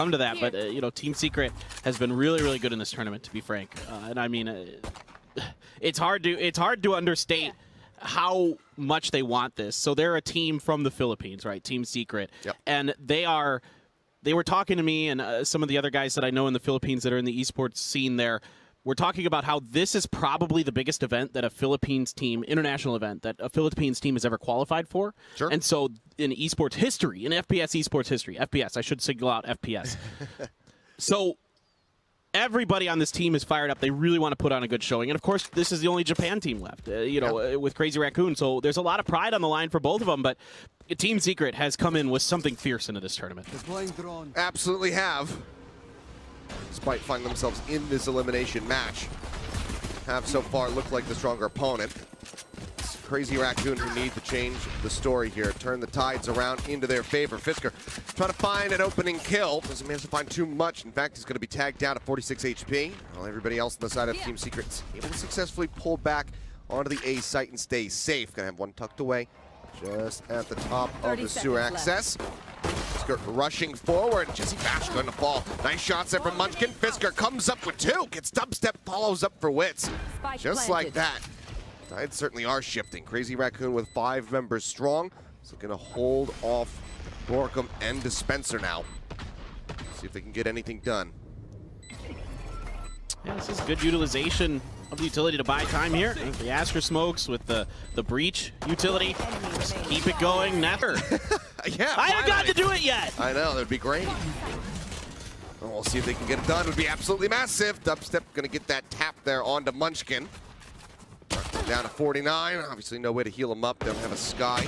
come to that, but you know, Team Secret has been really, really good in this tournament, to be frank. And I mean, it's hard to understate how much they want this. So they're a team from the Philippines, right? Team Secret, yep. And they were talking to me and some of the other guys that I know in the Philippines that are in the esports scene there. We're talking about how this is probably the biggest event that a Philippines team, international event, that a Philippines team has ever qualified for. Sure. And so in esports history, in FPS esports history, FPS, I should single out FPS. So everybody on this team is fired up. They really want to put on a good showing. And of course, this is the only Japan team left, with Crazy Raccoon. So there's a lot of pride on the line for both of them. But Team Secret has come in with something fierce into this tournament. Absolutely have. Despite finding themselves in this elimination match, have so far looked like the stronger opponent. It's Crazy Raccoon who need to change the story here, turn the tides around into their favor. Fisker trying to find an opening kill, doesn't manage to find too much. In fact, he's going to be tagged down at 46 HP. While everybody else on the side of Team Secret's able to successfully pull back onto the A site and stay safe. Gonna have one tucked away just at the top of the sewer access. Fisker rushing forward. Jesse Bash going to fall. Nice shots there from Munchkin. Fisker comes up with two. Gets dubstep, follows up for Wits. Just like that. Tides certainly are shifting. Crazy Raccoon with 5 members strong. So going to hold off Borkum and Dispenser now. See if they can get anything done. Yeah, this is good utilization of the utility to buy time here. The Astra smokes with the breach utility. Just keep it going. Never. Yeah, I haven't got to do it yet. I know, that'd be great. Well, we'll see if they can get it done. It would be absolutely massive. Dubstep going to get that tap there onto Munchkin. Down to 49. Obviously no way to heal him up. They don't have a Sky.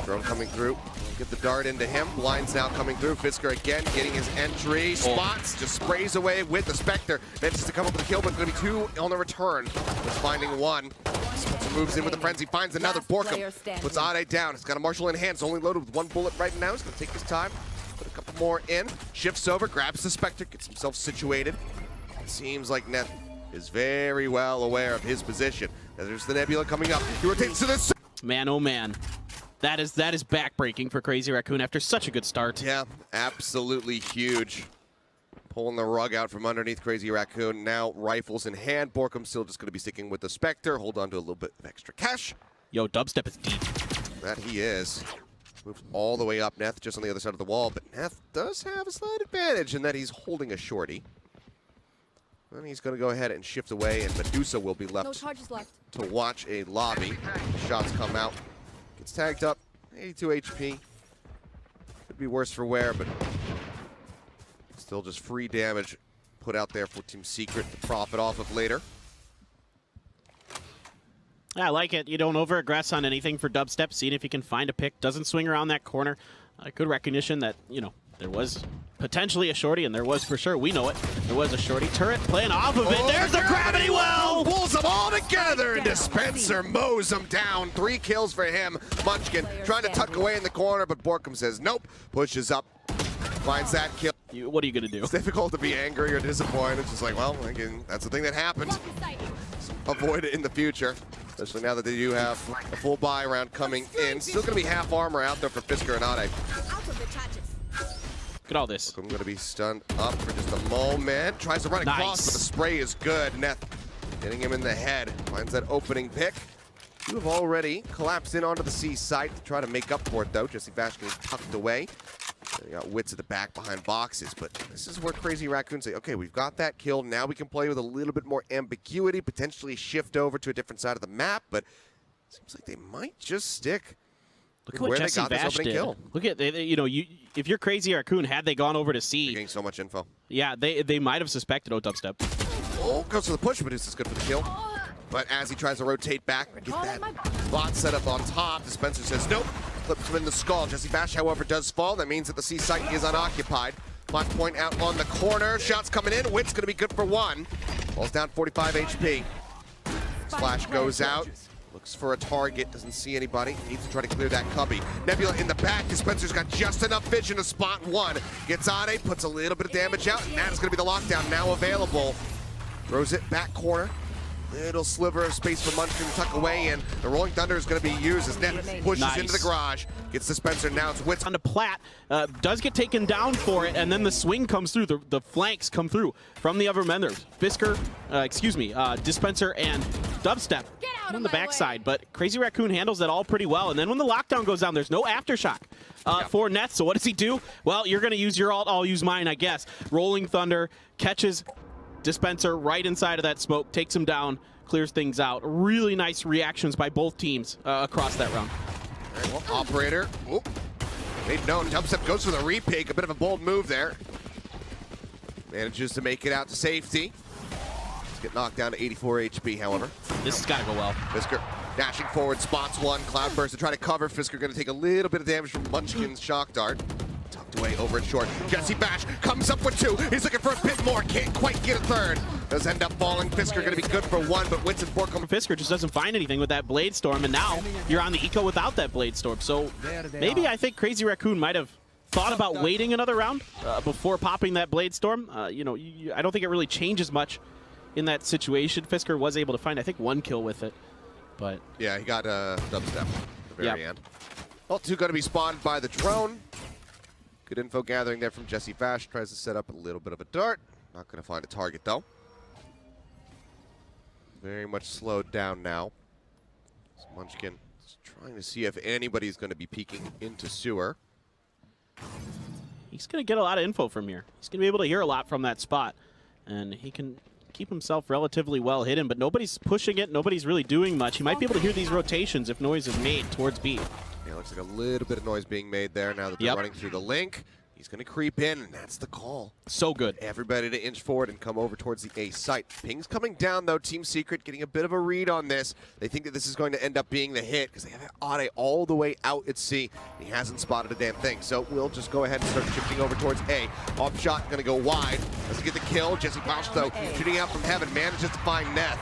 Drone coming through. Get the dart into him. Blinds now coming through. Fisker again getting his entry. Spots, just sprays away with the Spectre. Manages to come up with a kill, but going to be 2 on the return. Just finding 1. Spencer moves in with the frenzy, finds another. Borkum puts Ade down. He's got a Marshall in hand. It's only loaded with 1 bullet right now. He's going to take his time. Put a couple more in. Shifts over, grabs the Spectre, gets himself situated. It seems like Neth is very well aware of his position. Now there's the Nebula coming up. He rotates to this. Man, oh man. That is backbreaking for Crazy Raccoon after such a good start. Yeah, absolutely huge. Pulling the rug out from underneath Crazy Raccoon. Now rifles in hand. Borkum still just going to be sticking with the Spectre. Hold on to a little bit of extra cash. Yo, Dubstep is deep. That he is. Moves all the way up. Neth just on the other side of the wall. But Neth does have a slight advantage in that he's holding a shorty. And he's going to go ahead and shift away. And Medusa will be left, to watch a lobby. The shots come out. Gets tagged up, 82 HP. Could be worse for wear, but still just free damage put out there for Team Secret to profit off of later. Yeah, I like it. You don't over-aggress on anything for Dubstep. Seeing if you can find a pick. Doesn't swing around that corner. Good recognition that, you know, there was potentially a shorty, and there was for sure. We know it. There was a shorty. Turret playing off of it. There's the gravity well! Pulls them all together, and Dispenser mows them down. 3 kills for him. Munchkin trying to tuck away in the corner, but Borkum says nope. Pushes up, finds that kill. What are you going to do? It's difficult to be angry or disappointed. It's just like, well, again, that's the thing that happened. Avoid it in the future, especially now that they do have a full buy round coming in. Still going to be half armor out there for Fisker and Ade. Look at all this. I'm going to be stunned up for just a moment. Tries to run across, but the spray is good. Neth getting him in the head. Finds that opening pick. You have already collapsed in onto the C site to try to make up for it, though. Jesse Bash getting tucked away. They got Wits at the back behind boxes, but this is where Crazy Raccoon say, okay, we've got that kill. Now we can play with a little bit more ambiguity, potentially shift over to a different side of the map, but it seems like they might just stick. Look at what Jesse Bash did. Kill. Look at, you know, if you're Crazy Raccoon, had they gone over to C. You're getting so much info. Yeah, they might have suspected Dubstep. Oh, goes for the push, but it's good for the kill. But as he tries to rotate back, get that bot set up on top, Dispenser says nope. Flips him in the skull. Jesse Bash, however, does fall. That means that the C site is unoccupied. Flash point out on the corner. Shots coming in. Wit's going to be good for 1. Falls down 45 HP. Flash goes out. Looks for a target, doesn't see anybody. Needs to try to clear that cubby. Nebula in the back. Dispenser's got just enough vision to spot 1. Gets Ade, puts a little bit of damage out, and that is going to be the lockdown now available. Throws it back corner. Little sliver of space for Munchkin to tuck away in. The Rolling Thunder is going to be used as Net pushes into the garage. Gets Dispenser, now it's Wits. On to Platt, does get taken down for it, and then the swing comes through, the flanks come through from the other members. Fisker, Dispenser and Dubstep on the backside, but Crazy Raccoon handles that all pretty well. And then when the lockdown goes down, there's no aftershock for Net, so what does he do? Well, you're going to use your ult, I'll use mine, I guess. Rolling Thunder catches Dispenser right inside of that smoke, takes him down, clears things out. Really nice reactions by both teams across that round. All right, well, Operator, made known. Dubstep goes for the repig, a bit of a bold move there. Manages to make it out to safety. Let's get knocked down to 84 HP, however. This has got to go well. Fisker dashing forward, spots one. Cloudburst to try to cover. Fisker going to take a little bit of damage from Munchkin's shock dart. Tucked away over and short. Jesse Bash comes up with two. He's looking for a bit more. Can't quite get a third. Does end up falling. Fisker going to be good for one, but Wits and Borkum. Fisker just doesn't find anything with that Blade Storm, and now you're on the eco without that Blade Storm. So maybe I think Crazy Raccoon might have thought about waiting another round before popping that Blade Storm. I don't think it really changes much in that situation. Fisker was able to find, I think, one kill with it. But yeah, he got Dubstep at the very end. All two going to be spotted by the drone. Good info gathering there from Jesse Bash. Tries to set up a little bit of a dart. Not going to find a target, though. Very much slowed down now. So Munchkin is trying to see if anybody's going to be peeking into sewer. He's going to get a lot of info from here. He's going to be able to hear a lot from that spot. And he can keep himself relatively well hidden, but nobody's pushing it. Nobody's really doing much. He might be able to hear these rotations if noise is made towards B. Yeah, looks like a little bit of noise being made there now that they're running through the link. He's going to creep in, and that's the call. So good. Everybody to inch forward and come over towards the A site. Ping's coming down, though. Team Secret getting a bit of a read on this. They think that this is going to end up being the hit because they have Ade all the way out at C. He hasn't spotted a damn thing. So we'll just go ahead and start shifting over towards A. Off shot going to go wide. Doesn't get the kill. Jesse Bausch, though, shooting out from heaven, manages to find Neth.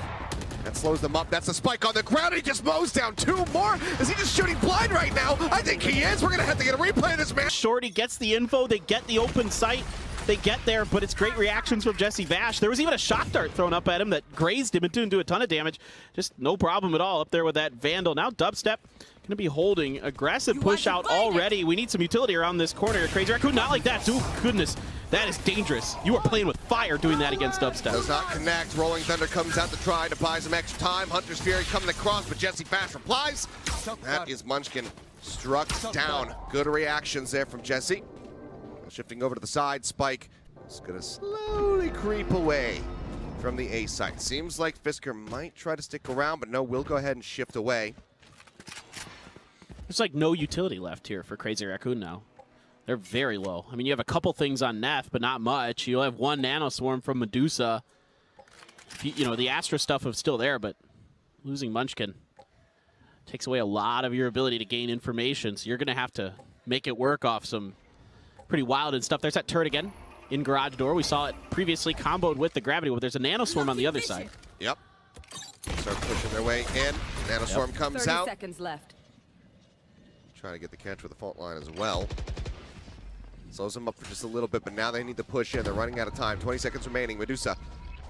That slows them up. That's a spike on the ground. He just mows down two more. Is he just shooting blind right now? I think he is. We're going to have to get a replay of this match. Shorty gets the info. They get the open sight. They get there, but it's great reactions from Jesse Bash. There was even a shock dart thrown up at him that grazed him and didn't do a ton of damage. Just no problem at all up there with that Vandal. Now Dubstep going to be holding. Aggressive push out already. We need some utility around this corner. Crazy Raccoon, not like that. Dude, goodness. That is dangerous. You are playing with fire doing that against Dubstep. Does not connect. Rolling Thunder comes out to try to buy some extra time. Hunter's Fury coming across, but Jesse Bash replies. That is Munchkin struck down. Good reactions there from Jesse. Shifting over to the side, Spike is going to slowly creep away from the A site. Seems like Fisker might try to stick around, but no, we'll go ahead and shift away. There's like no utility left here for Crazy Raccoon now. They're very low. I mean, you have a couple things on Neth, but not much. You'll have one Nano Swarm from Medusa. The Astra stuff is still there, but losing Munchkin takes away a lot of your ability to gain information, so you're going to have to make it work off some pretty wild and stuff. There's that turret again in garage door. We saw it previously comboed with the gravity, but there's a Nano Swarm on the other side. Yep. Start pushing their way in. Nano Swarm comes 30 out. seconds left. Trying to get the catch with the fault line as well. Slows them up for just a little bit, but now they need to push in. They're running out of time. 20 seconds remaining. Medusa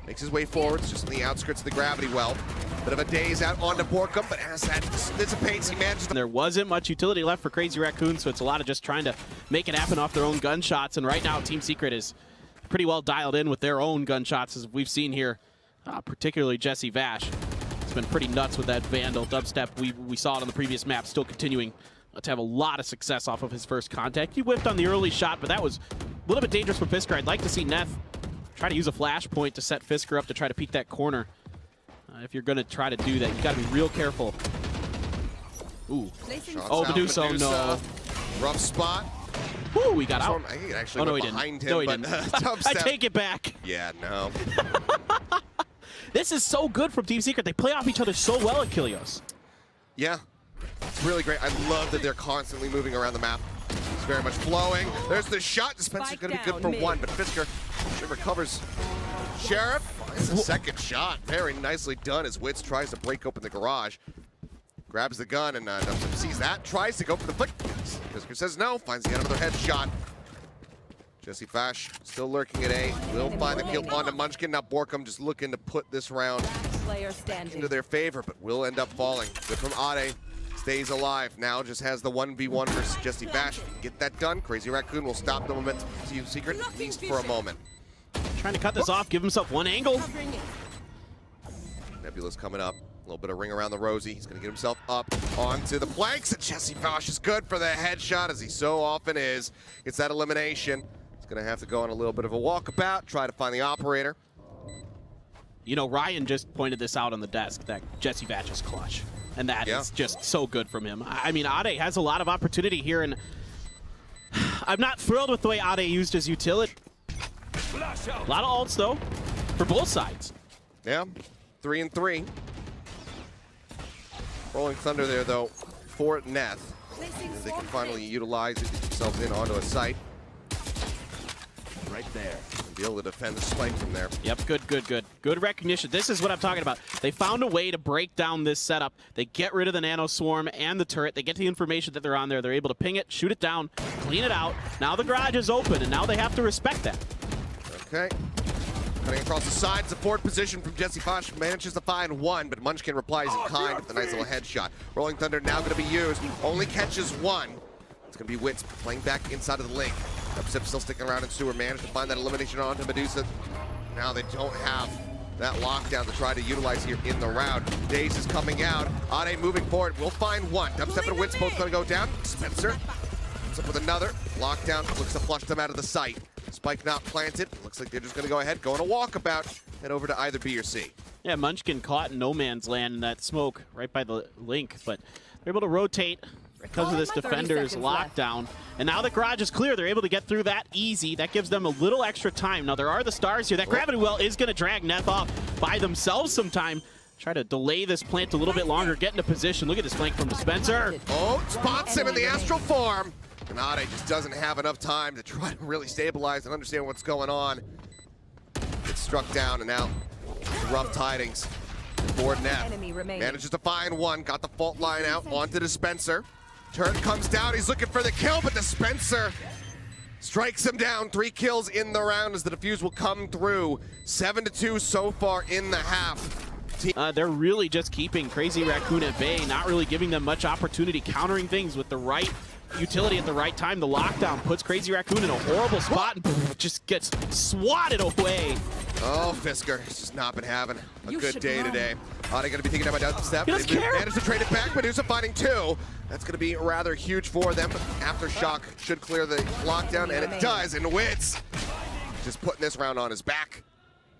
makes his way forwards, just in the outskirts of the gravity well. Bit of a daze out onto Borkum, but as that dissipates, he manages to... There wasn't much utility left for Crazy Raccoon, so it's a lot of just trying to make it happen off their own gunshots. And right now, Team Secret is pretty well dialed in with their own gunshots, as we've seen here, particularly Jesse Vash. It's been pretty nuts with that Vandal. Dubstep, we saw it on the previous map, still continuing to have a lot of success off of his first contact. He whipped on the early shot, but that was a little bit dangerous for Fisker. I'd like to see Neth try to use a flash point to set Fisker up to try to peek that corner. If you're going to try to do that, you've got to be real careful. Ooh. Oh, Medusa, no. Rough spot. Ooh, we got out. I think it actually went behind him, no, he but didn't. I take it back. Yeah, no. This is so good from Team Secret. They play off each other so well at Kilios. Yeah. It's really great. I love that they're constantly moving around the map. It's very much flowing. There's the shot. Dispenser's going to be good for one, but Fisker recovers. Sheriff finds a second shot. Very nicely done as Wits tries to break open the garage. Grabs the gun and sees that. Tries to go for the flick. Fisker says no. Finds yet another headshot. Jesse Bash still lurking at A. Will find the kill onto Munchkin. Now Borkum just looking to put this round player standing. into their favor, but will end up falling. Good from Ade. Stays alive. Now just has the 1v1 versus Jesse Bash. Get that done. Crazy Raccoon will stop the momentum to Team Secret, at least for a moment. Trying to cut this off, give himself one angle. Nebula's coming up. A little bit of ring around the rosy. He's going to get himself up onto the planks. And Jesse Bash is good for the headshot, as he so often is. Gets that elimination. He's going to have to go on a little bit of a walkabout, try to find the operator. You know, Ryan just pointed this out on the desk, that Jesse Bash is clutch. And that is just so good from him. I mean, Ade has a lot of opportunity here, and I'm not thrilled with the way Ade used his utility. A lot of ults, though, for both sides. Yeah, 3 and 3. Rolling Thunder there, though, for Neth. As they can finally utilize it, get themselves in onto a site. Right there. And be able to defend the spike from there. Yep, good. Good recognition. This is what I'm talking about. They found a way to break down this setup. They get rid of the nano swarm and the turret. They get the information that they're on there. They're able to ping it, shoot it down, clean it out. Now the garage is open, and now they have to respect that. Okay. Cutting across the side, support position from Jesse Bash, manages to find one, but Munchkin replies in kind with a nice little headshot. Rolling Thunder now going to be used, only catches one. It's going to be Wits playing back inside of the link. Upsip still sticking around in sewer, managed to find that elimination onto Medusa. Now they don't have that lockdown to try to utilize here in the round. Daze is coming out. Ade moving forward, will find one. Dubstep and Wits both going to go down. Spencer comes up with another. Lockdown looks to flush them out of the site. Spike not planted. Looks like they're just going to go ahead, go on a walkabout, head over to either B or C. Yeah, Munchkin caught in no man's land in that smoke right by the link, but they're able to rotate because of this defender's lockdown. And now the garage is clear. They're able to get through that easy. That gives them a little extra time. Now there are the stars here. That gravity well is going to drag Neth off by themselves sometime. Try to delay this plant a little bit longer, get into position. Look at this flank from Dispenser. Oh, spots him in the astral form. And Ade just doesn't have enough time to try to really stabilize and understand what's going on. Gets struck down, and now rough tidings for Neth. Manages to find one, got the fault line out onto Dispenser. Turret comes down, he's looking for the kill, but Dispenser strikes him down. 3 kills in the round as the defuse will come through. 7-2 so far in the half. They're really just keeping Crazy Raccoon at bay, not really giving them much opportunity, countering things with the right utility at the right time. The lockdown puts Crazy Raccoon in a horrible spot and just gets swatted away. Oh, Fisker has just not been having a good day today. Ade going to be taking down by Dubstep. He doesn't care. Managed to trade it back. Medusa finding 2. That's going to be rather huge for them. Aftershock should clear the lockdown, and it does. And Wits just putting this round on his back.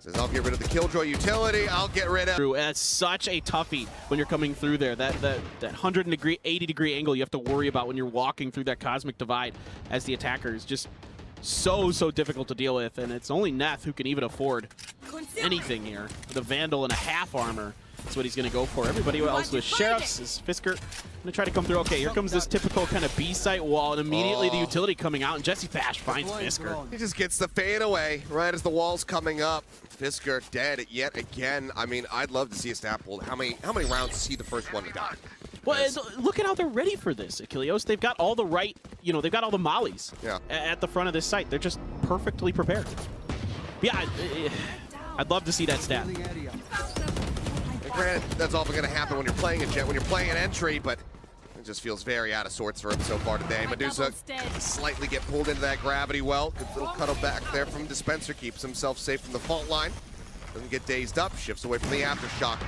Says, I'll get rid of the Killjoy utility. I'll get rid of... That's such a toughie when you're coming through there. That 80-degree angle you have to worry about when you're walking through that cosmic divide as the attacker is just so difficult to deal with. And it's only Neth who can even afford anything here. The Vandal and a half armor. That's what he's going to go for. Everybody else with Sheriffs is Fisker going to try to come through. Okay, here comes this typical kind of B-site wall, and immediately the utility coming out, and Jesse Bash finds Fisker. He just gets the fade away right as the wall's coming up. Fisker dead yet again. I mean, I'd love to see a stat pulled. How many rounds is he the first one to die? Well, look at how they're ready for this, Achilleos. They've got all the right, they've got all the mollies at the front of this site. They're just perfectly prepared. Yeah, I'd love to see that stat. Granted, that's often going to happen when you're playing a Jet, when you're playing an entry, but it just feels very out of sorts for him so far today. Medusa slightly get pulled into that gravity well. Good little cuddle back there from Dispenser, keeps himself safe from the fault line. Doesn't get dazed up, shifts away from the aftershock.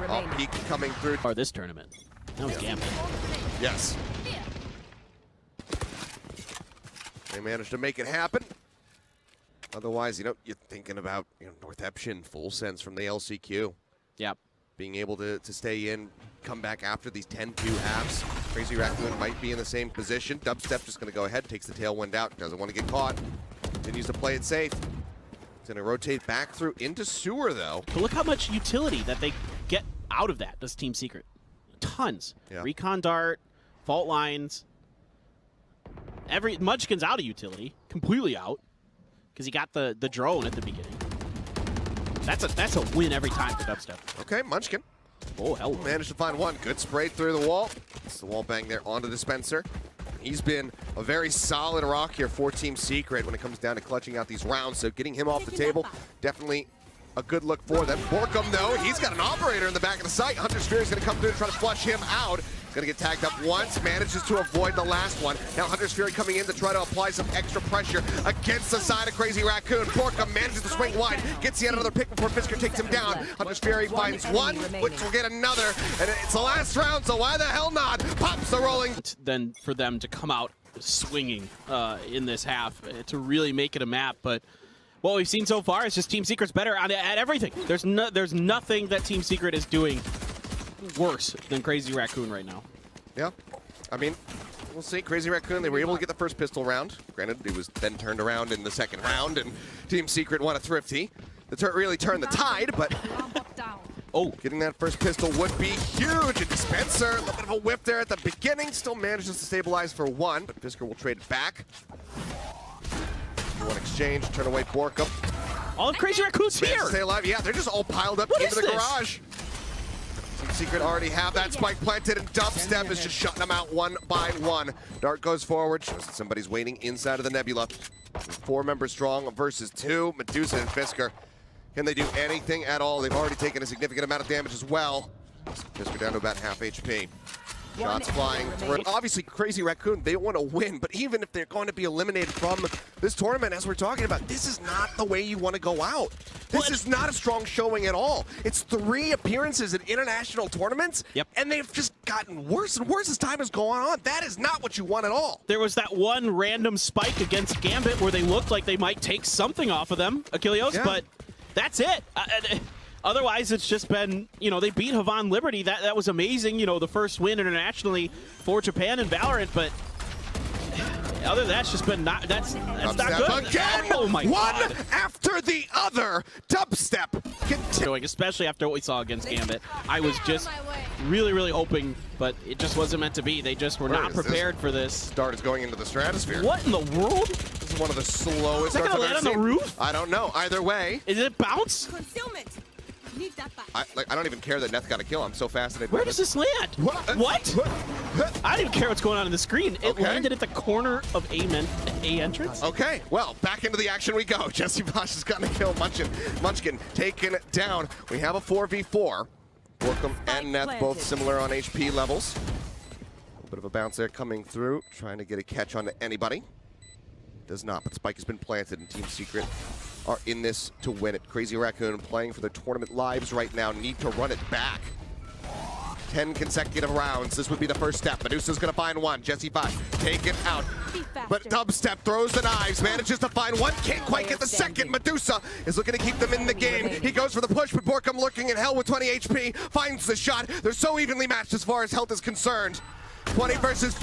All peak coming through. Or this tournament. That was Gambit. Yes. They managed to make it happen. Otherwise, you're thinking about North Epshin, full sense from the LCQ. Yep. Being able to stay in, come back after these 10-2 halves. Crazy Raccoon might be in the same position. Dubstep just going to go ahead, takes the tailwind out, doesn't want to get caught. Continues to play it safe. It's going to rotate back through into sewer, though. But look how much utility that they get out of that, this Team Secret. Tons. Yeah. Recon Dart, fault lines. Munchkin's out of utility, completely out, because he got the drone at the beginning. That's a win every time for Dubstep. Okay, Munchkin. Oh, hell. Managed to find one. Good spray through the wall. It's the wall bang there onto Dispenser. He's been a very solid rock here for Team Secret when it comes down to clutching out these rounds. So getting him off the table, definitely a good look for them. Borkum, though, he's got an operator in the back of the site. Hunter's Fury is going to come through and try to flush him out. Going to get tagged up once, manages to avoid the last one. Now Hunter's Fury coming in to try to apply some extra pressure against the side of Crazy Raccoon. Borkum manages to swing wide, gets yet another pick before Fisker takes him down. Hunter's Fury finds one, which will get another, and it's the last round, so why the hell not? Pops the rolling. Then for them to come out swinging in this half to really make it a map, but what we've seen so far is just Team Secret's better at everything. There's nothing that Team Secret is doing worse than Crazy Raccoon right now. Yeah, I mean, we'll see. Crazy Raccoon, they were able to get the first pistol round. Granted, it was then turned around in the second round, and Team Secret won a thrifty. The really turned the tide, but getting that first pistol would be huge. And Dispenser, a little bit of a whip there at the beginning, still manages to stabilize for one, but Fisker will trade it back. One exchange, turn away Borkum. All of Crazy Raccoon's here! Stay alive. Yeah, they're just all piled up into the garage. Team Secret already have that spike planted, and Dubstep is just shutting them out one by one. Dart goes forward, shows that somebody's waiting inside of the Nebula. 4 members strong versus 2, Medusa and Fisker. Can they do anything at all? They've already taken a significant amount of damage as well. Fisker down to about half HP. Shots flying through. Obviously, Crazy Raccoon, they want to win, but even if they're going to be eliminated from this tournament, as we're talking about, this is not the way you want to go out. This is not a strong showing at all. It's 3 appearances in international tournaments, and they've just gotten worse and worse as time has gone on. That is not what you want at all. There was that one random spike against Gambit where they looked like they might take something off of them, Achilleos, but that's it. Otherwise, it's just been, you know, they beat Havan Liberty. That was amazing, you know, the first win internationally for Japan in VALORANT, but other than that, it's just been not, that's not good. Again, oh my God. One after the other. Dubstep. Especially after what we saw against Gambit. I was just really, really hoping, but it just wasn't meant to be. They just were not prepared for this. Dart is going into the stratosphere. What in the world? This is one of the slowest darts I've ever seen. Is that gonna land on the roof? I don't know. Either way. Is it bounce? Concealment. I don't even care that Neth got a kill. I'm so fascinated. Where does this land? What? I don't even care what's going on in the screen. It landed at the corner of A entrance. Okay, well, back into the action we go. Jesse Bosch has gotten a kill. Munchkin taken down. We have a 4v4. Borkum and Neth both similar on HP levels. A little bit of a bounce there coming through, trying to get a catch onto anybody. Does not, but Spike has been planted, and Team Secret are in this to win it. Crazy Raccoon playing for their tournament lives right now, need to run it back. 10 consecutive rounds. This would be the first step. Medusa's gonna find one. Jesse Bosch taken out. But Dubstep throws the knives, manages to find one, can't quite get the second. Medusa is looking to keep them in the game. He goes for the push, but Borkum lurking in hell with 20 HP, finds the shot. They're so evenly matched as far as health is concerned. 20 versus 50.